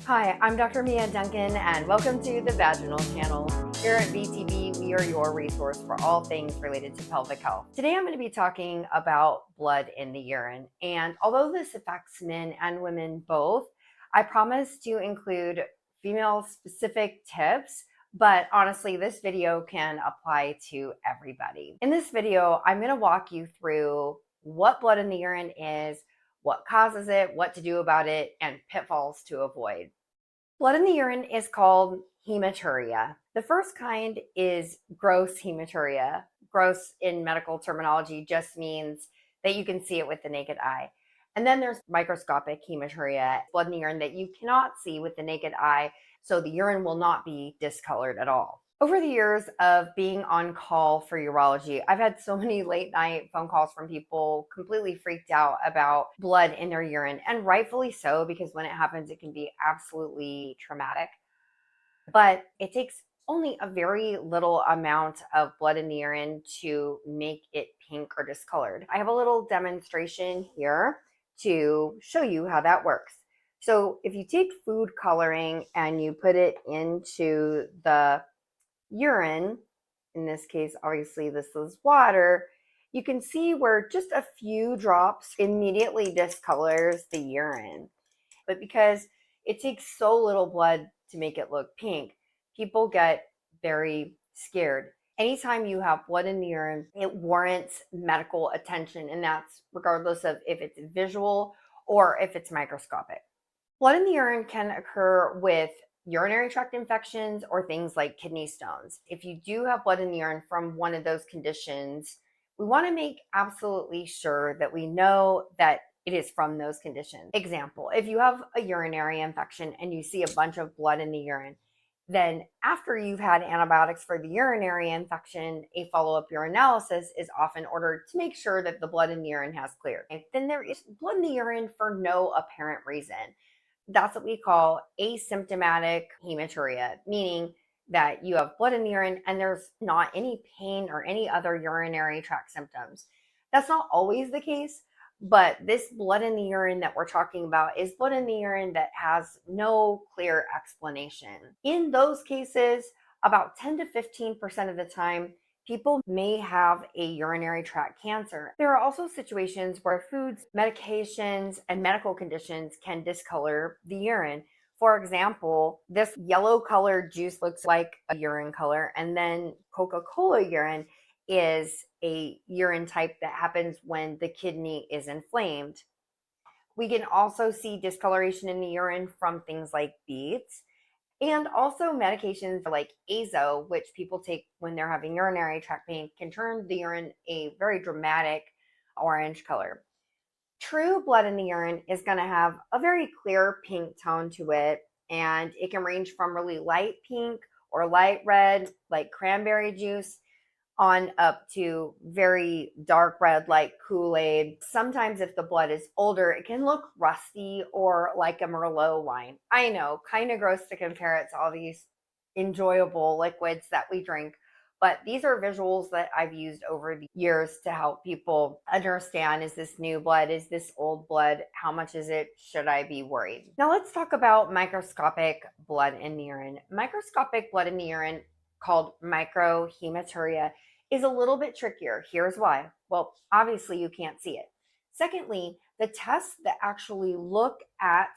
Hi, I'm Dr. Mia Duncan, and welcome to the Vaginal Channel. Here at VTV, we are your resource for all things related to pelvic health. Today, I'm going to be talking about blood in the urine. And although this affects men and women both, I promise to include female-specific tips. But honestly, this video can apply to everybody. In this video, I'm going to walk you through what blood in the urine is, what causes it, what to do about it, and pitfalls to avoid. Blood in the urine is called hematuria. The first kind is gross hematuria. Gross in medical terminology just means that you can see it with the naked eye. And then there's microscopic hematuria, blood in the urine that you cannot see with the naked eye, so the urine will not be discolored at all. Over the years of being on call for urology, I've had so many late night phone calls from people completely freaked out about blood in their urine, and rightfully so, because when it happens, it can be absolutely traumatic. But it takes only a very little amount of blood in the urine to make it pink or discolored. I have a little demonstration here to show you how that works. So if you take food coloring and you put it into the urine, in this case, obviously this is water, you can see where just a few drops immediately discolors the urine. But because it takes so little blood to make it look pink, people get very scared. Anytime you have blood in the urine, it warrants medical attention, and that's regardless of if it's visual or if it's microscopic. Blood in the urine can occur with urinary tract infections or things like kidney stones. If you do have blood in the urine from one of those conditions, we want to make absolutely sure that we know that it is from those conditions. Example, if you have a urinary infection and you see a bunch of blood in the urine, then after you've had antibiotics for the urinary infection, a follow-up urinalysis is often ordered to make sure that the blood in the urine has cleared. And then there is blood in the urine for no apparent reason. That's what we call asymptomatic hematuria, meaning that you have blood in the urine and there's not any pain or any other urinary tract symptoms. That's not always the case, but this blood in the urine that we're talking about is blood in the urine that has no clear explanation. In those cases, about 10 to 15% of the time, people may have a urinary tract cancer. There are also situations where foods, medications, and medical conditions can discolor the urine. For example, this yellow colored juice looks like a urine color, and then Coca-Cola urine is a urine type that happens when the kidney is inflamed. We can also see discoloration in the urine from things like beets, and also medications like azo, which people take when they're having urinary tract pain, can turn the urine a very dramatic orange color. True blood in the urine is going to have a very clear pink tone to it, and it can range from really light pink or light red, like cranberry juice, on up to very dark red like Kool-Aid. Sometimes if the blood is older, it can look rusty or like a Merlot wine. I know, kind of gross to compare it to all these enjoyable liquids that we drink, but these are visuals that I've used over the years to help people understand, is this new blood? Is this old blood? How much is it? Should I be worried? Now let's talk about microscopic blood in the urine. Microscopic blood in the urine, called microhematuria, is a little bit trickier. Here's why. Well, obviously you can't see it. Secondly, the tests that actually look at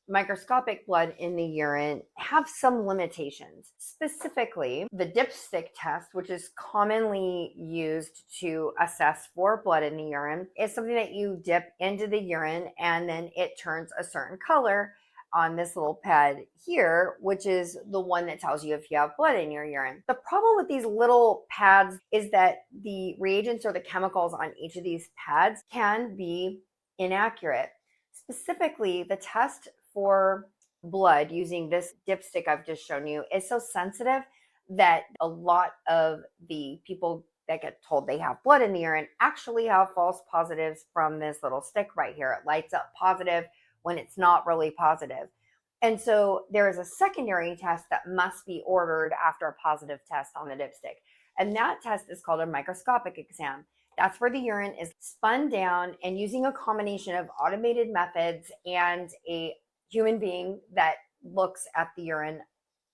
microscopic blood in the urine have some limitations. Specifically, the Dipstick test, which is commonly used to assess for blood in the urine, is something that you dip into the urine and then it turns a certain color on this little pad here, which is the one that tells you if you have blood in your urine. The problem with these little pads is that the reagents or the chemicals on each of these pads can be inaccurate. Specifically, the test for blood using this dipstick I've just shown you is so sensitive that a lot of the people that get told they have blood in the urine actually have false positives from this little stick right here. It lights up positive when it's not really positive. And so there is a secondary test that must be ordered after a positive test on the dipstick. And that test is called a microscopic exam. That's where the urine is spun down, and using a combination of automated methods and a human being that looks at the urine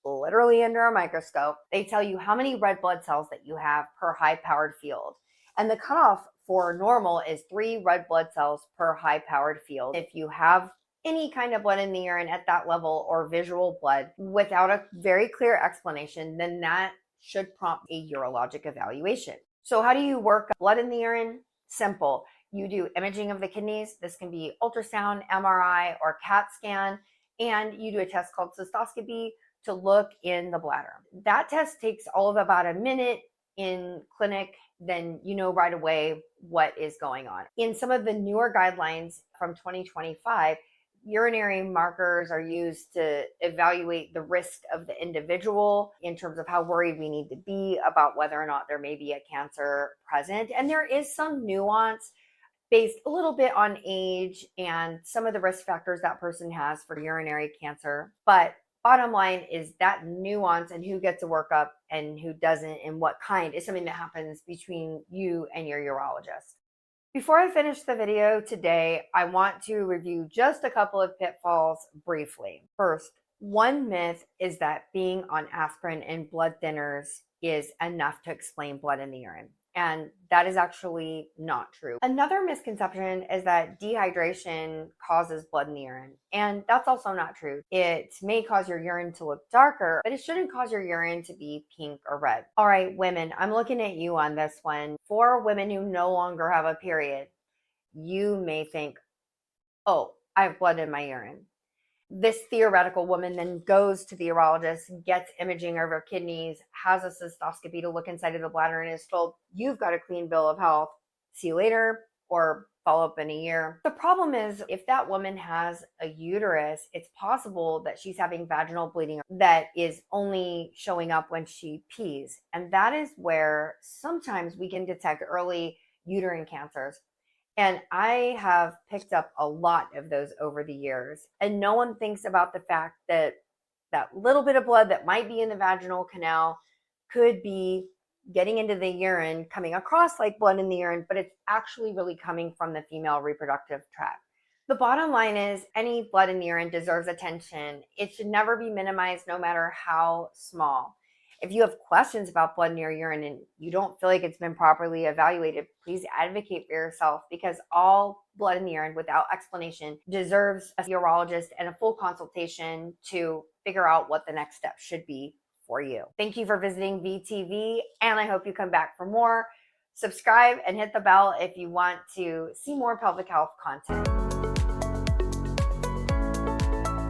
literally under a microscope. They tell you how many red blood cells that you have per high-powered field. And the cutoff for normal is 3 red blood cells per high-powered field. If you have any kind of blood in the urine at that level or visual blood without a very clear explanation, then that should prompt a urologic evaluation. So how do you work blood in the urine? Simple. You do imaging of the kidneys. This can be ultrasound, MRI, or CAT scan, and you do a test called cystoscopy to look in the bladder. That test takes all of about a minute in clinic, then you know right away what is going on. In some of the newer guidelines from 2025, urinary markers are used to evaluate the risk of the individual in terms of how worried we need to be about whether or not there may be a cancer present. And there is some nuance based a little bit on age and some of the risk factors that person has for urinary cancer. But bottom line is that nuance and who gets a workup and who doesn't and what kind is something that happens between you and your urologist. Before I finish the video today, I want to review just a couple of pitfalls briefly. First, one myth is that being on aspirin and blood thinners is enough to explain blood in the urine. And that is actually not true. Another misconception is that dehydration causes blood in the urine. And that's also not true. It may cause your urine to look darker, but it shouldn't cause your urine to be pink or red. All right, women, I'm looking at you on this one. For women who no longer have a period, you may think, oh, I have blood in my urine. This theoretical woman then goes to the urologist, gets imaging of her kidneys, has a cystoscopy to look inside of the bladder, and is told, you've got a clean bill of health. See you later, or follow up in a year. The problem is, if that woman has a uterus, it's possible that she's having vaginal bleeding that is only showing up when she pees. And that is where sometimes we can detect early uterine cancers. And I have picked up a lot of those over the years. And no one thinks about the fact that that little bit of blood that might be in the vaginal canal could be getting into the urine, coming across like blood in the urine, but it's actually really coming from the female reproductive tract. The bottom line is any blood in the urine deserves attention. It should never be minimized, no matter how small. If you have questions about blood in your urine and you don't feel like it's been properly evaluated, please advocate for yourself, because all blood in the urine without explanation deserves a urologist and a full consultation to figure out what the next step should be for you. Thank you for visiting VTV, and I hope you come back for more. Subscribe and hit the bell if you want to see more pelvic health content.